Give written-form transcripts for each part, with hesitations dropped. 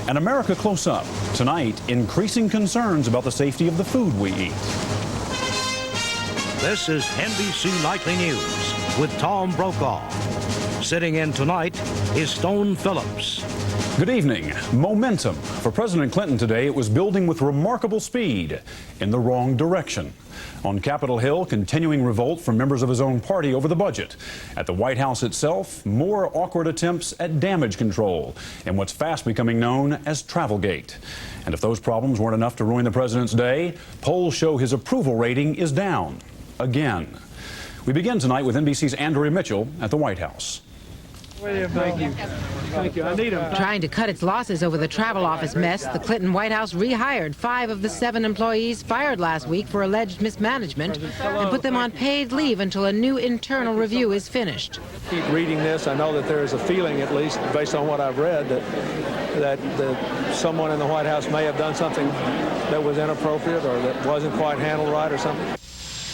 An America Close Up. Tonight, increasing concerns about the safety of the food we eat. This is NBC Nightly News with Tom Brokaw. Sitting in tonight is Stone Phillips. Good evening. Momentum. For President Clinton today, it was building with remarkable speed in the wrong direction. On Capitol Hill, continuing revolt from members of his own party over the budget. At the White House itself, more awkward attempts at damage control in what's fast becoming known as Travelgate. And if those problems weren't enough to ruin the president's day, polls show his approval rating is down again. We begin tonight with NBC's Andrea Mitchell at the White House. Thank you. Thank you. I need them. Trying to cut its losses over the travel office mess, the Clinton White House rehired 5 of the 7 employees fired last week for alleged mismanagement and put them on paid leave until a new internal review is finished. Keep reading this. I know that there is a feeling, at least based on what I've read, that someone in the White House may have done something that was inappropriate or that wasn't quite handled right or something.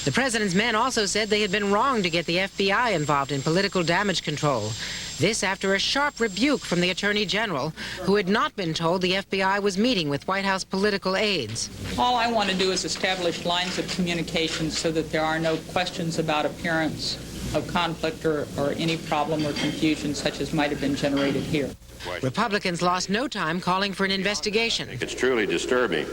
The president's men also said they had been wrong to get the FBI involved in political damage control. This after a sharp rebuke from the Attorney General, who had not been told the FBI was meeting with White House political aides. All I want to do is establish lines of communication so that there are no questions about appearance of conflict or any problem or confusion such as might have been generated here. Republicans lost no time calling for an investigation. It's truly disturbing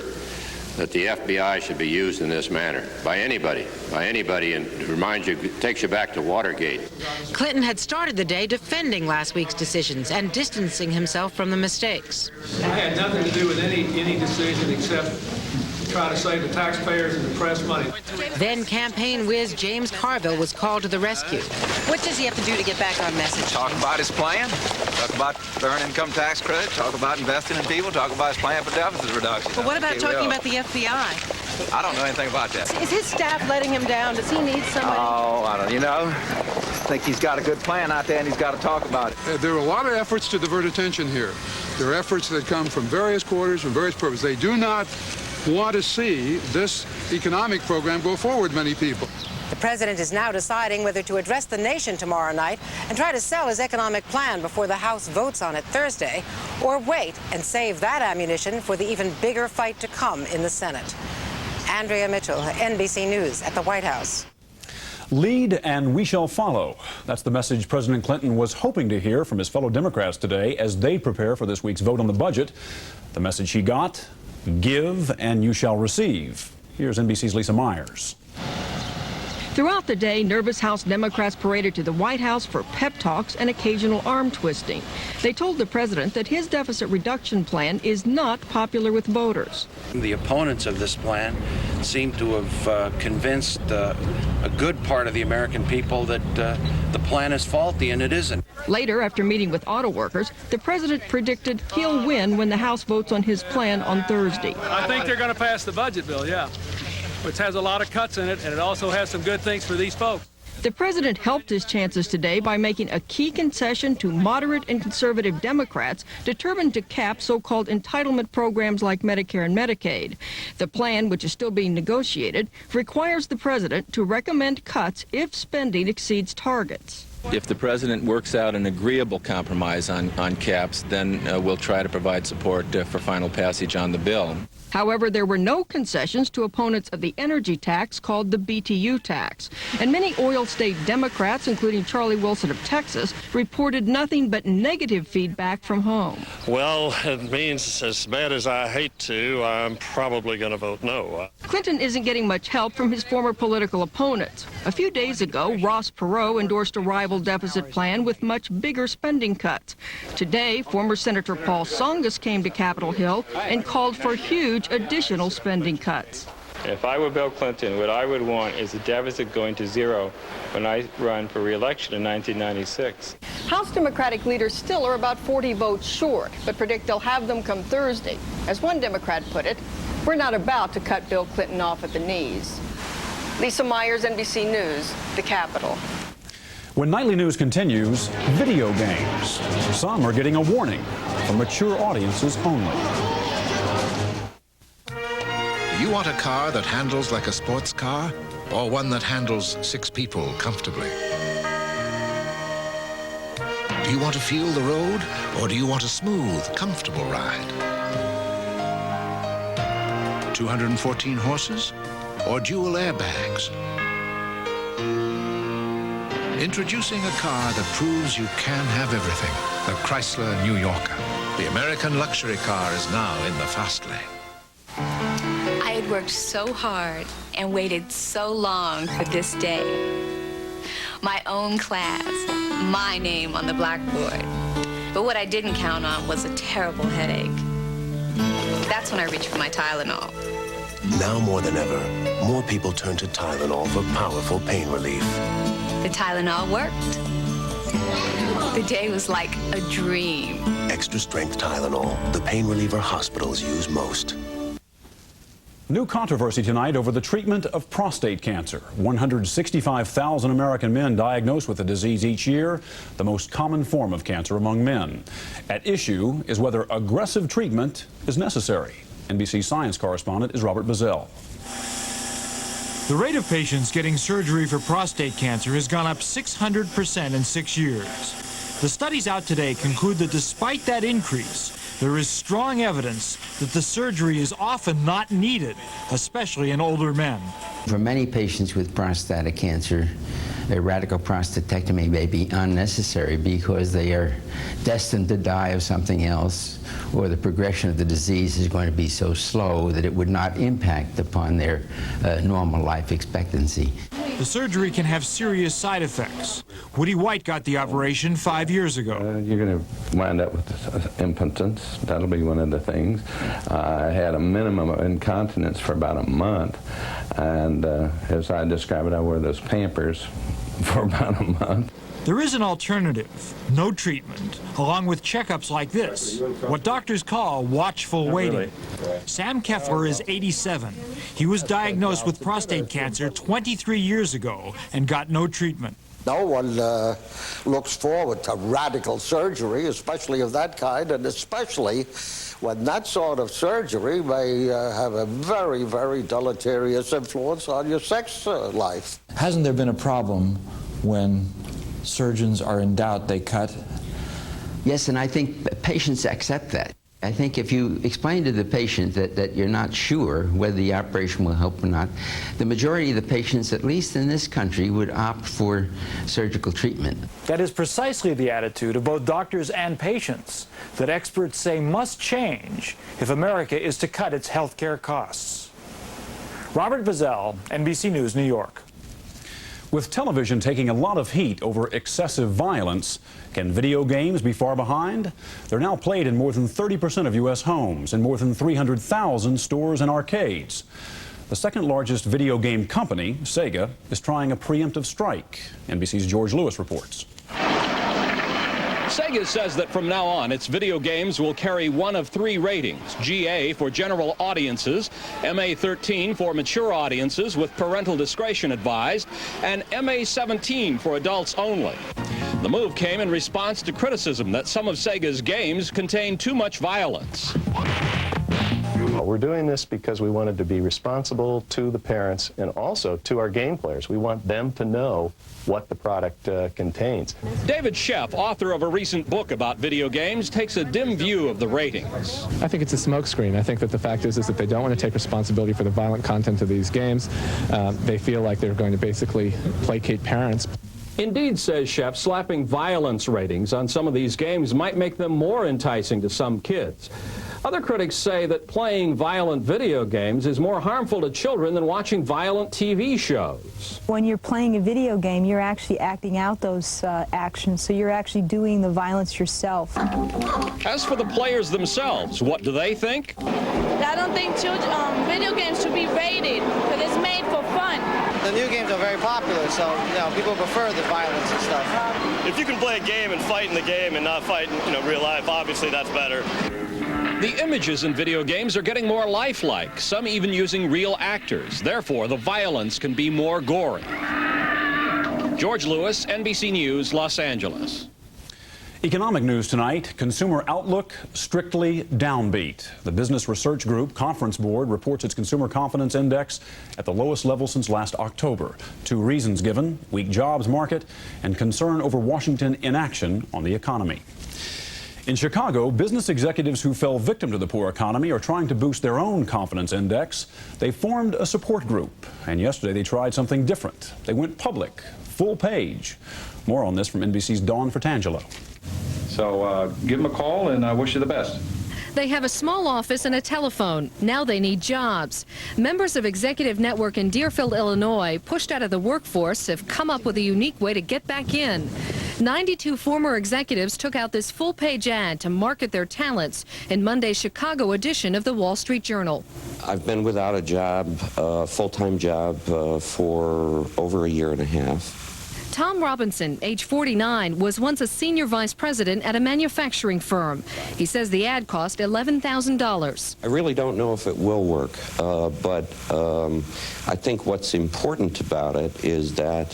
that the FBI should be used in this manner by anybody, and it reminds you, it takes you back to Watergate. Clinton had started the day defending last week's decisions and distancing himself from the mistakes. I had nothing to do with any decision except try to save the taxpayers and the press money. Then campaign whiz James Carville was called to the rescue. What does he have to do to get back on message? Talk about his plan, talk about the earned income tax credit, talk about investing in people, talk about his plan for deficit reduction. But what about talking about the FBI? I don't know anything about that. Is his staff letting him down? Does he need somebody? Oh, I don't, I think he's got a good plan out there and he's got to talk about it. There are a lot of efforts to divert attention here. There are efforts that come from various quarters, from various purposes. They do not want to see this economic program go forward, many people. The president is now deciding whether to address the nation tomorrow night and try to sell his economic plan before the House votes on it Thursday, or wait and save that ammunition for the even bigger fight to come in the Senate. Andrea Mitchell, NBC News at the White House. Lead and we shall follow. That's the message President Clinton was hoping to hear from his fellow Democrats today as they prepare for this week's vote on the budget. The message he got: give and you shall receive. Here's NBC's Lisa Myers. Throughout the day, nervous House Democrats paraded to the White House for pep talks and occasional arm twisting. They told the president that his deficit reduction plan is not popular with voters. The opponents of this plan seem to have convinced a good part of the American people that the plan is faulty, and it isn't. Later, after meeting with auto workers, the president predicted he'll win when the House votes on his plan on Thursday. I think they're going to pass the budget bill, yeah, which has a lot of cuts in it, and it also has some good things for these folks. The president helped his chances today by making a key concession to moderate and conservative Democrats determined to cap so-called entitlement programs like Medicare and Medicaid. The plan, which is still being negotiated, requires the president to recommend cuts if spending exceeds targets. If the president works out an agreeable compromise on caps, then we'll try to provide support for final passage on the bill. However, there were no concessions to opponents of the energy tax called the BTU tax. And many oil state Democrats, including Charlie Wilson of Texas, reported nothing but negative feedback from home. Well, it means, as bad as I hate to, I'm probably going to vote no. Clinton isn't getting much help from his former political opponents. A few days ago, Ross Perot endorsed a rival deficit plan with much bigger spending cuts. Today, former Senator Paul Tsongas came to Capitol Hill and called for huge additional spending cuts. If I were Bill Clinton, what I would want is the deficit going to zero when I run for re-election in 1996. House Democratic leaders still are about 40 votes short, but predict they'll have them come Thursday. As one Democrat put it, we're not about to cut Bill Clinton off at the knees. Lisa Myers, NBC News, the Capitol. When Nightly News continues, video games. Some are getting a warning for mature audiences only. You want a car that handles like a sports car, or one that handles 6 people comfortably? Do you want to feel the road, or do you want a smooth, comfortable ride? 214 horses, or dual airbags? Introducing a car that proves you can have everything. The Chrysler New Yorker. The American luxury car is now in the fast lane. I had worked so hard and waited so long for this day. My own class, my name on the blackboard. But what I didn't count on was a terrible headache. That's when I reached for my Tylenol. Now more than ever, more people turn to Tylenol for powerful pain relief. The Tylenol worked. The day was like a dream. Extra strength Tylenol, the pain reliever hospitals use most. New controversy tonight over the treatment of prostate cancer. 165,000 American men diagnosed with the disease each year, the most common form of cancer among men. At issue is whether aggressive treatment is necessary. NBC science correspondent is Robert Bazell. The rate of patients getting surgery for prostate cancer has gone up 600% in 6 years. The studies out today conclude that despite that increase, there is strong evidence that the surgery is often not needed, especially in older men. For many patients with prostatic cancer, a radical prostatectomy may be unnecessary because they are destined to die of something else, or the progression of the disease is going to be so slow that it would not impact upon their normal life expectancy. The surgery can have serious side effects. Woody White got the operation 5 years ago. You're going to wind up with impotence. That'll be one of the things. I had a minimum of incontinence for about a month, and as I describe it, I wore those Pampers for about a month. There is an alternative, no treatment, along with checkups like this, what doctors call watchful waiting. Sam Keffler is 87. He was diagnosed with prostate cancer 23 years ago and got no treatment. No one looks forward to radical surgery, especially of that kind, and especially when that sort of surgery may have a very, very deleterious influence on your sex life. Hasn't there been a problem when surgeons are in doubt, they cut? Yes, and I think patients accept that. I think if you explain to the patient that you're not sure whether the operation will help or not, the majority of the patients, at least in this country, would opt for surgical treatment. That is precisely the attitude of both doctors and patients that experts say must change if America is to cut its health care costs. Robert Bazell, NBC News, New York. With television taking a lot of heat over excessive violence, can video games be far behind? They're now played in more than 30% of U.S. homes and more than 300,000 stores and arcades. The second largest video game company, Sega, is trying a preemptive strike. NBC's George Lewis reports. Sega says that from now on, its video games will carry one of three ratings: GA for general audiences, MA13 for mature audiences with parental discretion advised, and MA17 for adults only. The move came in response to criticism that some of Sega's games contain too much violence. We're doing this because we wanted to be responsible to the parents and also to our game players. We want them to know what the product contains. David Sheff, author of a recent book about video games, takes a dim view of the ratings. I think it's a smokescreen. I think that the fact is that they don't want to take responsibility for the violent content of these games. They feel like they're going to basically placate parents. Indeed, says Sheff, slapping violence ratings on some of these games might make them more enticing to some kids. Other critics say that playing violent video games is more harmful to children than watching violent TV shows. When you're playing a video game, you're actually acting out those actions, so you're actually doing the violence yourself. As for the players themselves, what do they think? I don't think video games should be rated because it's made for fun. The new games are very popular, so people prefer the violence and stuff. If you can play a game and fight in the game and not fight in real life, obviously that's better. The images in video games are getting more lifelike, some even using real actors. Therefore, the violence can be more gory. George Lewis, NBC News, Los Angeles. Economic news tonight, consumer outlook strictly downbeat. The Business Research Group Conference Board reports its consumer confidence index at the lowest level since last October. Two reasons given: weak jobs market and concern over Washington inaction on the economy. In Chicago, business executives who fell victim to the poor economy are trying to boost their own confidence index. They formed a support group, and yesterday they tried something different. They went public, full page. More on this from NBC's Dawn Fratangelo. So give them a call, and I wish you the best. They have a small office and a telephone. Now they need jobs. Members of Executive Network in Deerfield, Illinois, pushed out of the workforce, have come up with a unique way to get back in. 92 former executives took out this full-page ad to market their talents in Monday's Chicago edition of the Wall Street Journal. I've been without a job, full-time job, for over a year and a half. Tom Robinson, age 49, was once a senior vice president at a manufacturing firm. He says the ad cost $11,000. I really don't know if it will work, but I think what's important about it is that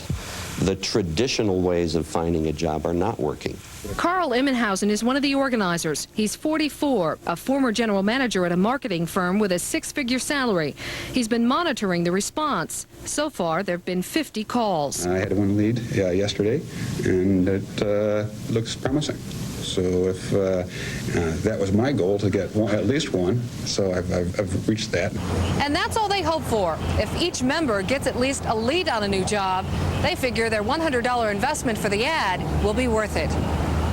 the traditional ways of finding a job are not working. Carl Immenhausen is one of the organizers. He's 44, a former general manager at a marketing firm with a six-figure salary. He's been monitoring the response. So far, there have been 50 calls. I had one lead yesterday, and it looks promising. So if that was my goal, to get at least one, so I've reached that. And that's all they hope for. If each member gets at least a lead on a new job, they figure their $100 investment for the ad will be worth it.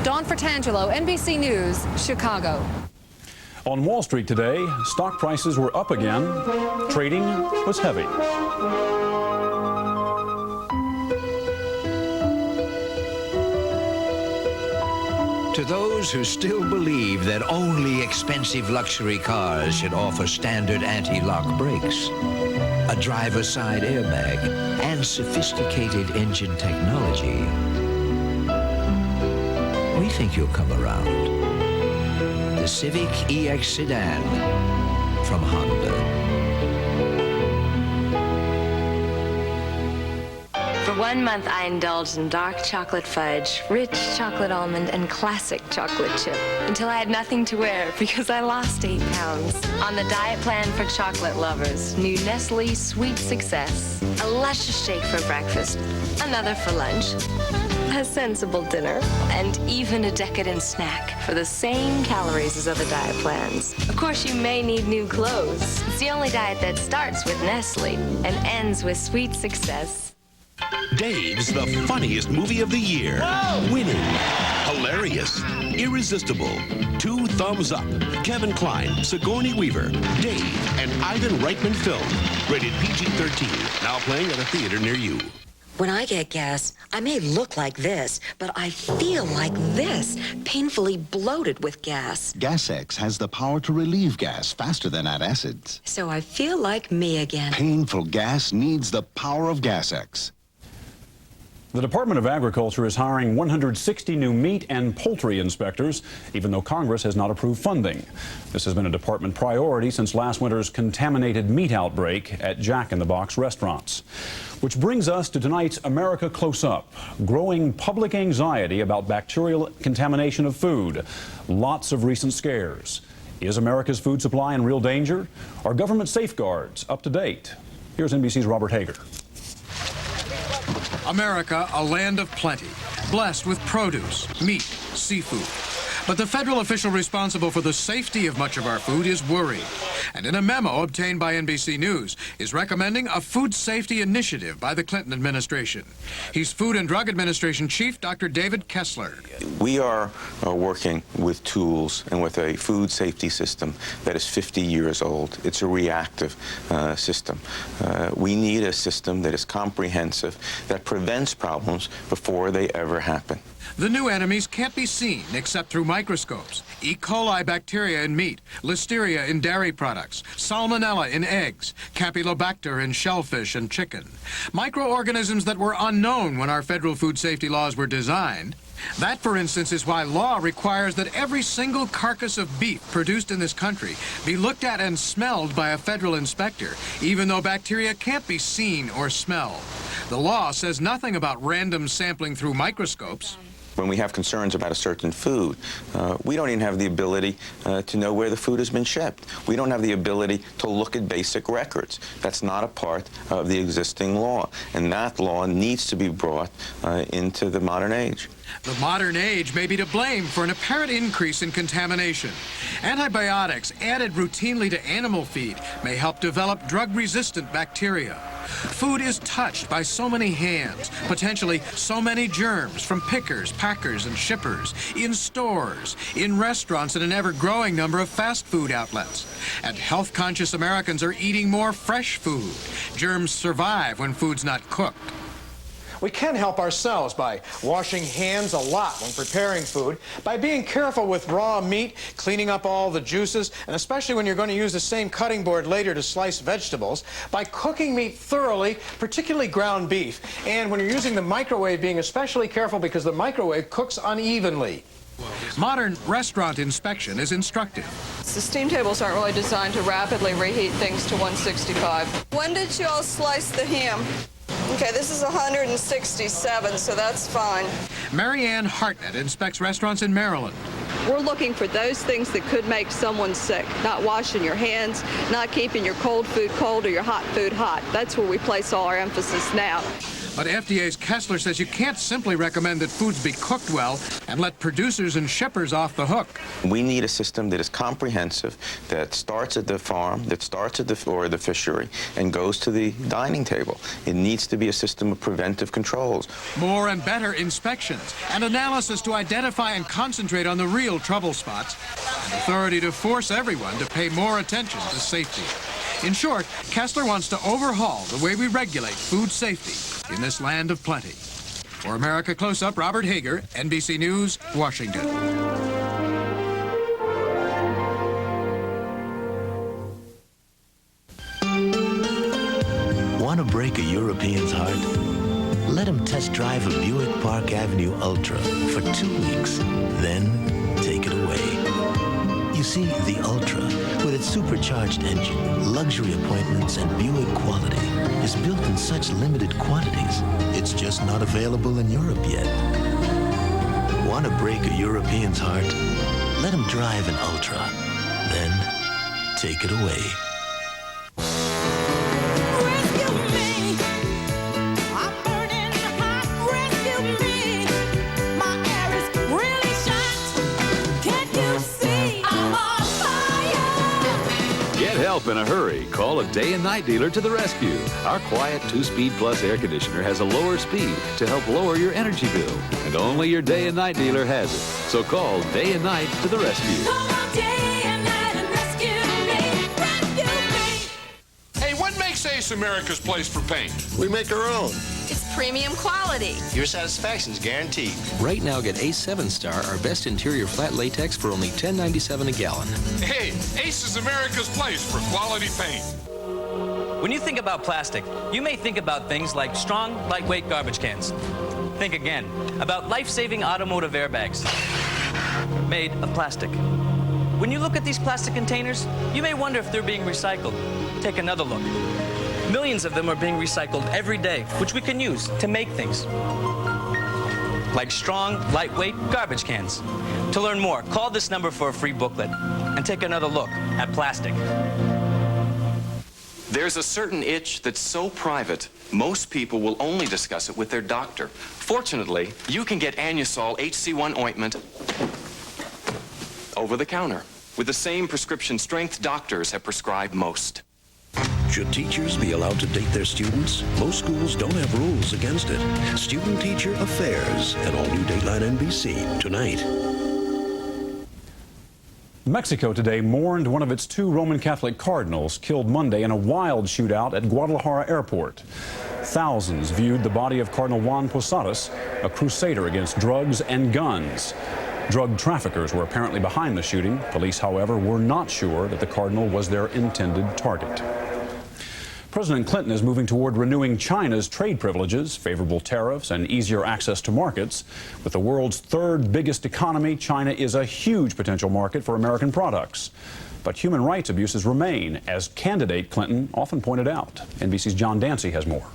Dawn Fratangelo, NBC News, Chicago. On Wall Street today, stock prices were up again. Trading was heavy. To those who still believe that only expensive luxury cars should offer standard anti-lock brakes, a driver's side airbag, and sophisticated engine technology, we think you'll come around. The Civic EX sedan from Honda. For 1 month, I indulged in dark chocolate fudge, rich chocolate almond, and classic chocolate chip until I had nothing to wear because I lost 8 pounds. On the diet plan for chocolate lovers, new Nestle Sweet Success. A luscious shake for breakfast, another for lunch, a sensible dinner, and even a decadent snack for the same calories as other diet plans. Of course, you may need new clothes. It's the only diet that starts with Nestle and ends with Sweet Success. Dave's the funniest movie of the year. Whoa! Winning. Hilarious. Irresistible. 2 thumbs up. Kevin Kline, Sigourney Weaver, Dave, and Ivan Reitman film. Rated PG-13. Now playing at a theater near you. When I get gas, I may look like this, but I feel like this, painfully bloated with gas. GasX has the power to relieve gas faster than antacids. So I feel like me again. Painful gas needs the power of GasX. The Department of Agriculture is hiring 160 new meat and poultry inspectors, even though Congress has not approved funding. This has been a department priority since last winter's contaminated meat outbreak at Jack in the Box restaurants. Which brings us to tonight's America Close Up. Growing public anxiety about bacterial contamination of food. Lots of recent scares. Is America's food supply in real danger? Are government safeguards up to date? Here's NBC's Robert Hager. America, a land of plenty, blessed with produce, meat, seafood. But the federal official responsible for the safety of much of our food is worried, and in a memo obtained by NBC News, is recommending a food safety initiative by the Clinton administration. He's Food and Drug Administration Chief Dr. David Kessler. We are working with tools and with a food safety system that is 50 years old. It's a reactive system. We need a system that is comprehensive, that prevents problems before they ever happen. The new enemies can't be seen except through microscopes. E. coli bacteria in meat, listeria in dairy products, salmonella in eggs, campylobacter in shellfish and chicken. Microorganisms that were unknown when our federal food safety laws were designed. That, for instance, is why law requires that every single carcass of beef produced in this country be looked at and smelled by a federal inspector, even though bacteria can't be seen or smelled. The law says nothing about random sampling through microscopes. When we have concerns about a certain food, we don't even have the ability to know where the food has been shipped. We don't have the ability to look at basic records. That's not a part of the existing law, and that law needs to be brought into the modern age. The modern age may be to blame for an apparent increase in contamination. Antibiotics added routinely to animal feed may help develop drug-resistant bacteria. Food is touched by so many hands, potentially so many germs from pickers, packers, and shippers, in stores, in restaurants, and an ever-growing number of fast food outlets. And health-conscious Americans are eating more fresh food. Germs survive when food's not cooked. We can help ourselves by washing hands a lot when preparing food, by being careful with raw meat, cleaning up all the juices, and especially when you're going to use the same cutting board later to slice vegetables, by cooking meat thoroughly, particularly ground beef, and when you're using the microwave, being especially careful because the microwave cooks unevenly. Modern restaurant inspection is instructive. The steam tables aren't really designed to rapidly reheat things to 165. When did you all slice the ham? Okay, this is 167, so that's fine. Marianne Hartnett inspects restaurants in Maryland. We're looking for those things that could make someone sick. Not washing your hands, not keeping your cold food cold or your hot food hot. That's where we place all our emphasis now. But FDA's Kessler says you can't simply recommend that foods be cooked well and let producers and shippers off the hook. We need a system that is comprehensive, that starts at the farm, that starts at the fishery, and goes to the dining table. It needs to be a system of preventive controls. More and better inspections and analysis to identify and concentrate on the real trouble spots, and authority to force everyone to pay more attention to safety. In short, Kessler wants to overhaul the way we regulate food safety in this land of plenty. For America Close Up, Robert Hager, NBC News, Washington. Want to break a European's heart? Let him test drive a Buick Park Avenue Ultra for 2 weeks, then take it away. You see, the Ultra, with its supercharged engine, luxury appointments, and Buick quality, is built in such limited quantities, it's just not available in Europe yet. Want to break a European's heart? Let him drive an Ultra, then take it away. Help in a hurry. Call a day and night dealer to the rescue. Our quiet 2-speed plus air conditioner has a lower speed to help lower your energy bill. And only your day and night dealer has it. So call day and night to the rescue. Call day and night and rescue me. Hey, what makes Ace America's place for paint? We make our own. It's premium quality. Your satisfaction's guaranteed. Right now, get Ace 7-Star, our best interior flat latex, for only $10.97 a gallon. Hey, Ace is America's place for quality paint. When you think about plastic, you may think about things like strong, lightweight garbage cans. Think again about life-saving automotive airbags made of plastic. When you look at these plastic containers, you may wonder if they're being recycled. Take another look. Millions of them are being recycled every day, which we can use to make things like strong, lightweight garbage cans. To learn more, call this number for a free booklet and take another look at plastic. There's a certain itch that's so private, most people will only discuss it with their doctor. Fortunately, you can get Anusol HC1 ointment over the counter with the same prescription strength doctors have prescribed most. Should teachers be allowed to date their students? Most schools don't have rules against it. Student-teacher affairs and all new Dateline NBC tonight. Mexico today mourned one of its 2 Roman Catholic cardinals killed Monday in a wild shootout at Guadalajara Airport. Thousands viewed the body of Cardinal Juan Posadas, a crusader against drugs and guns. Drug traffickers were apparently behind the shooting. Police, however, were not sure that the cardinal was their intended target. President Clinton is moving toward renewing China's trade privileges, favorable tariffs, and easier access to markets. With the world's 3rd biggest economy, China is a huge potential market for American products. But human rights abuses remain, as candidate Clinton often pointed out. NBC's John Dancy has more.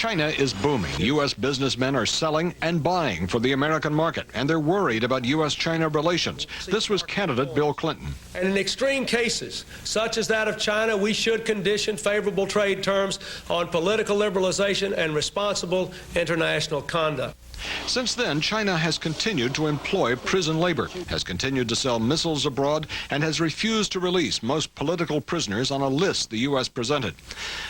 China is booming. U.S. businessmen are selling and buying for the American market, and they're worried about U.S.-China relations. This was candidate Bill Clinton. And in extreme cases, such as that of China, we should condition favorable trade terms on political liberalization and responsible international conduct. Since then, China has continued to employ prison labor, has continued to sell missiles abroad, and has refused to release most political prisoners on a list the U.S. presented.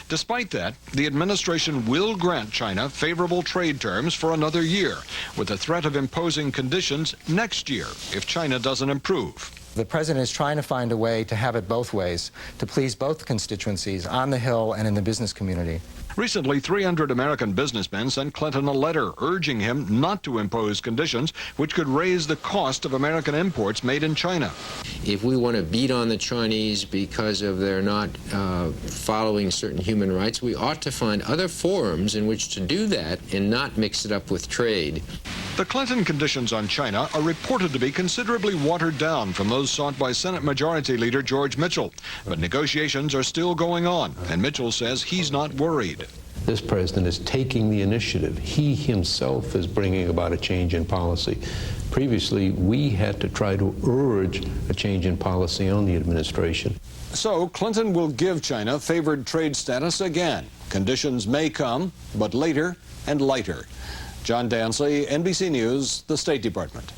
Despite that, the administration will grant China favorable trade terms for another year, with the threat of imposing conditions next year if China doesn't improve. The president is trying to find a way to have it both ways, to please both constituencies on the Hill and in the business community. Recently, 300 American businessmen sent Clinton a letter urging him not to impose conditions which could raise the cost of American imports made in China. If we want to beat on the Chinese because of their not following certain human rights, we ought to find other forums in which to do that and not mix it up with trade. The Clinton conditions on China are reported to be considerably watered down from those sought by Senate Majority Leader George Mitchell. But negotiations are still going on, and Mitchell says he's not worried. This president is taking the initiative. He himself is bringing about a change in policy. Previously, we had to try to urge a change in policy on the administration. So Clinton will give China favored trade status again. Conditions may come, but later and lighter. John Dansley, NBC News, the State Department.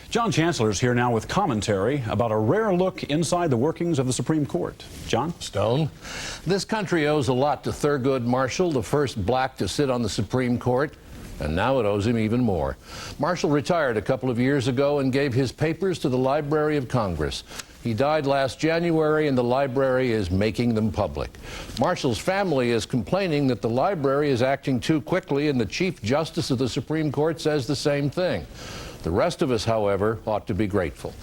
John Chancellor's here now with commentary about a rare look inside the workings of the Supreme Court. John? Stone. This country owes a lot to Thurgood Marshall, the first black to sit on the Supreme Court, and now it owes him even more. Marshall retired a couple of years ago and gave his papers to the Library of Congress. He died last January, and the library is making them public. Marshall's family is complaining that the library is acting too quickly, and the Chief Justice of the Supreme Court says the same thing. The rest of us, however, ought to be grateful.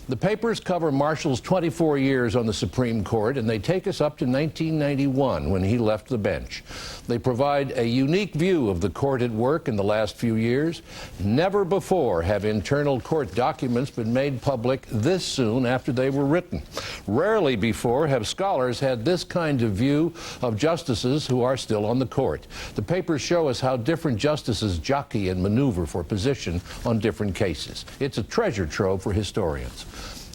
The papers cover Marshall's 24 years on the Supreme Court, and they take us up to 1991 when he left the bench. They provide a unique view of the court at work in the last few years. Never before have internal court documents been made public this soon after they were written. Rarely before have scholars had this kind of view of justices who are still on the court. The papers show us how different justices jockey and maneuver for position on different cases. It's a treasure trove for historians.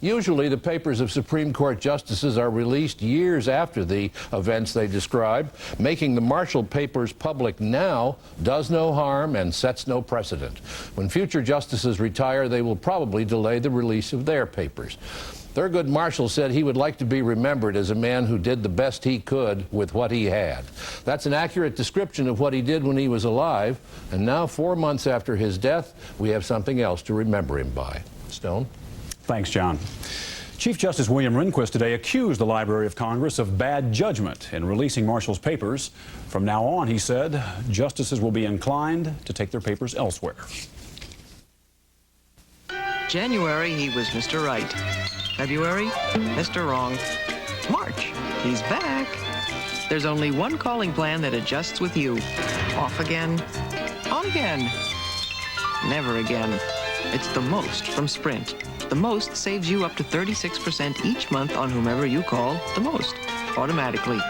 Usually the papers of Supreme Court justices are released years after the events they describe. Making the Marshall papers public now does no harm and sets no precedent. When future justices retire, they will probably delay the release of their papers. Thurgood Marshall said he would like to be remembered as a man who did the best he could with what he had. That's an accurate description of what he did when he was alive, and now 4 months after his death, we have something else to remember him by. Stone? Thanks, John. Chief Justice William Rehnquist today accused the Library of Congress of bad judgment in releasing Marshall's papers. From now on, he said, justices will be inclined to take their papers elsewhere. January, he was Mr. Right. February, Mr. Wrong. March, he's back. There's only one calling plan that adjusts with you. Off again, on again, never again. It's the Most from Sprint. The Most saves you up to 36% each month on whomever you call the most, automatically.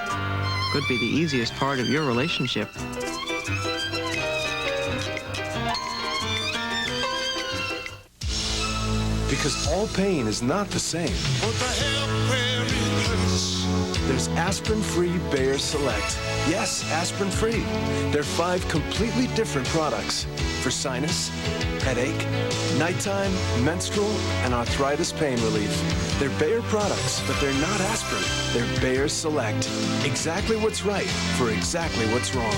Could be the easiest part of your relationship. Because all pain is not the same. There's aspirin-free Bayer Select. Yes, aspirin-free. They're 5 completely different products for sinus, headache, nighttime, menstrual, and arthritis pain relief. They're Bayer products, but they're not aspirin. They're Bayer Select. Exactly what's right for exactly what's wrong.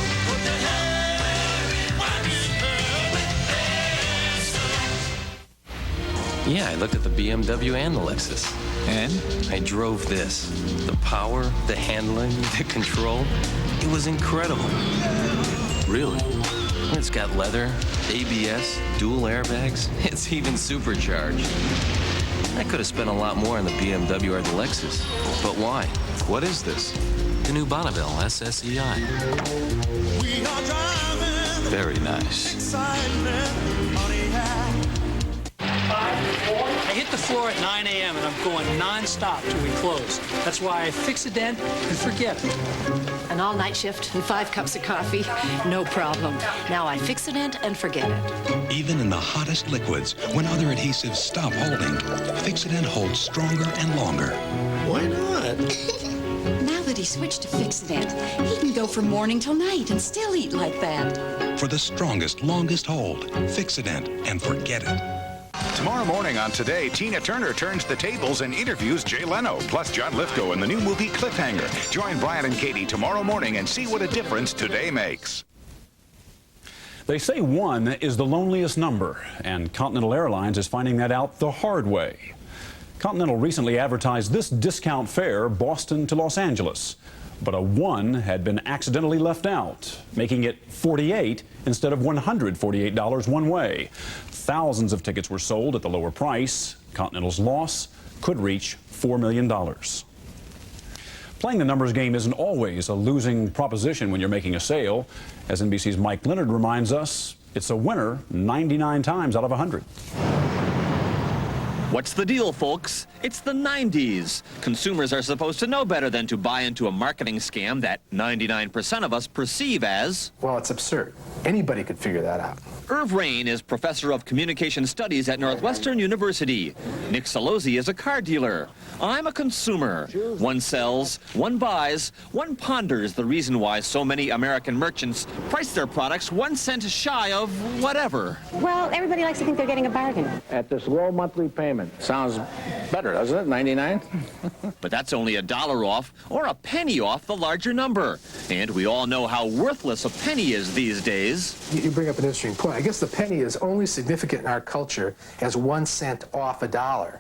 Yeah, I looked at the BMW and the Lexus. And? I drove this. The power, the handling, the control. It was incredible. Really? It's got leather, ABS, dual airbags. It's even supercharged. I could have spent a lot more on the BMW or the Lexus. But why? What is this? The new Bonneville SSEI. Very nice. I hit the floor at 9 a.m. and I'm going non-stop till we close. That's why I fix a dent and forget it. An all-night shift and 5 cups of coffee. No problem. Now I fix it and forget it. Even in the hottest liquids, when other adhesives stop holding, Fix-It-In holds stronger and longer. Why not? Now that he switched to Fix-It-In, he can go from morning till night and still eat like that. For the strongest, longest hold, Fix-It-In and forget it. Tomorrow morning on Today, Tina Turner turns the tables and interviews Jay Leno, plus John Lithgow in the new movie Cliffhanger. Join Brian and Katie tomorrow morning and see what a difference today makes. They say 1 is the loneliest number, and Continental Airlines is finding that out the hard way. Continental recently advertised this discount fare, Boston to Los Angeles. But a 1 had been accidentally left out, making it $48 instead of $148 one way. Thousands of tickets were sold at the lower price. Continental's loss could reach $4 million. Playing the numbers game isn't always a losing proposition when you're making a sale. As NBC's Mike Leonard reminds us, it's a winner 99 times out of 100. What's the deal, folks? It's the 90s. Consumers are supposed to know better than to buy into a marketing scam that 99% of us perceive as... Well, it's absurd. Anybody could figure that out. Irv Rain is professor of communication studies at Northwestern University. Nick Salozzi is a car dealer. I'm a consumer. One sells, one buys, one ponders the reason why so many American merchants price their products 1 cent shy of whatever. Well, everybody likes to think they're getting a bargain. At this low monthly payment. Sounds better, doesn't it? 99? But that's only $1 off or a penny off the larger number. And we all know how worthless a penny is these days. You bring up an interesting point. I guess the penny is only significant in our culture as 1 cent off $1.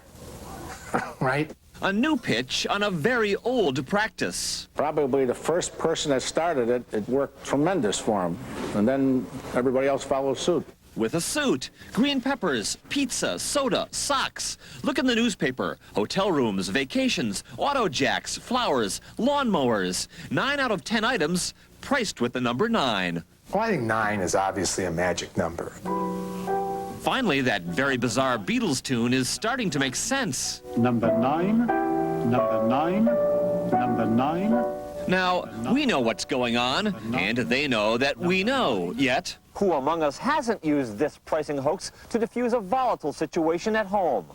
Right? A new pitch on a very old practice. Probably the first person that started it, it worked tremendous for him. And then everybody else followed suit. With a suit, green peppers, pizza, soda, socks. Look in the newspaper. Hotel rooms, vacations, auto jacks, flowers, lawnmowers. 9 out of 10 items priced with the number 9. Well, I think 9 is obviously a magic number. Finally, that very bizarre Beatles tune is starting to make sense. Number 9, number 9, number 9. Now, we know what's going on, and they know that we know, yet... Who among us hasn't used this pricing hoax to diffuse a volatile situation at home?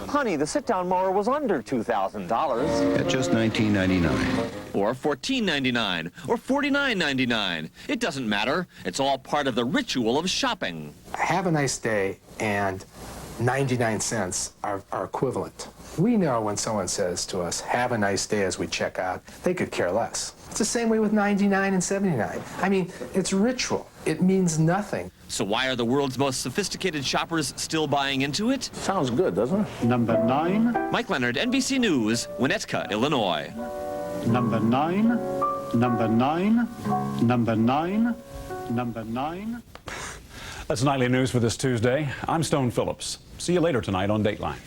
Honey, the sit-down mower was under $2,000. At just $19.99. Or $14.99, or $49.99. It doesn't matter. It's all part of the ritual of shopping. Have a nice day and 99 cents are equivalent. We know when someone says to us, have a nice day as we check out, they could care less. It's the same way with 99 and 79. I mean, it's ritual. It means nothing. So why are the world's most sophisticated shoppers still buying into it? Sounds good, doesn't it? Number 9. Mike Leonard, NBC News, Winnetka, Illinois. Number 9, number 9, number 9, number 9. That's Nightly News for this Tuesday. I'm Stone Phillips. See you later tonight on Dateline.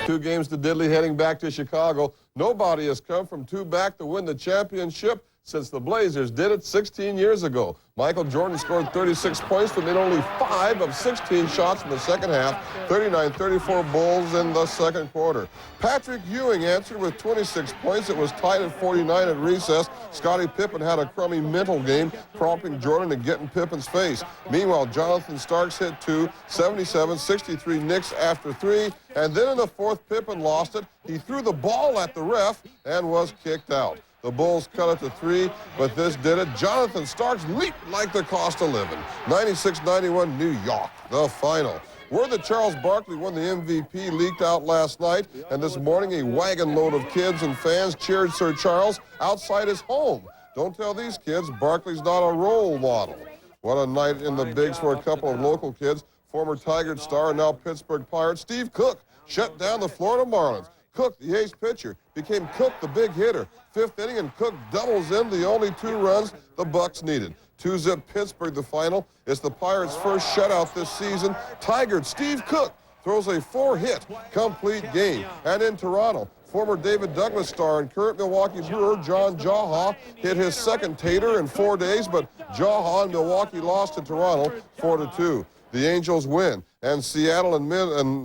2 games to diddly heading back to Chicago. Nobody has come from 2 back to win the championship since the Blazers did it 16 years ago. Michael Jordan scored 36 points but made only 5 of 16 shots in the second half, 39-34 Bulls in the second quarter. Patrick Ewing answered with 26 points. It was tied at 49 at recess. Scottie Pippen had a crummy mental game, prompting Jordan to get in Pippen's face. Meanwhile, Jonathan Starks hit 2, 77-63 Knicks after 3, and then in the fourth, Pippen lost it. He threw the ball at the ref and was kicked out. The Bulls cut it to 3, but this did it. Jonathan Starks leaped like the cost of living. 96-91 New York, the final. Word that Charles Barkley won the MVP leaked out last night, and this morning a wagon load of kids and fans cheered Sir Charles outside his home. Don't tell these kids Barkley's not a role model. What a night in the bigs for a couple of local kids. Former Tigers star and now Pittsburgh Pirate Steve Cook shut down the Florida Marlins. Cook, the ace pitcher, became Cook the big hitter. 5th inning, and Cook doubles in the only 2 runs the Bucks needed. 2-zip Pittsburgh the final. It's the Pirates' first shutout this season. Tigers Steve Cook throws a 4-hit complete game. And in Toronto, former David Douglas star and current Milwaukee Brewer John Jaha hit his second tater in 4 days, but Jaha and Milwaukee lost to Toronto 4-2. The Angels win, and Seattle and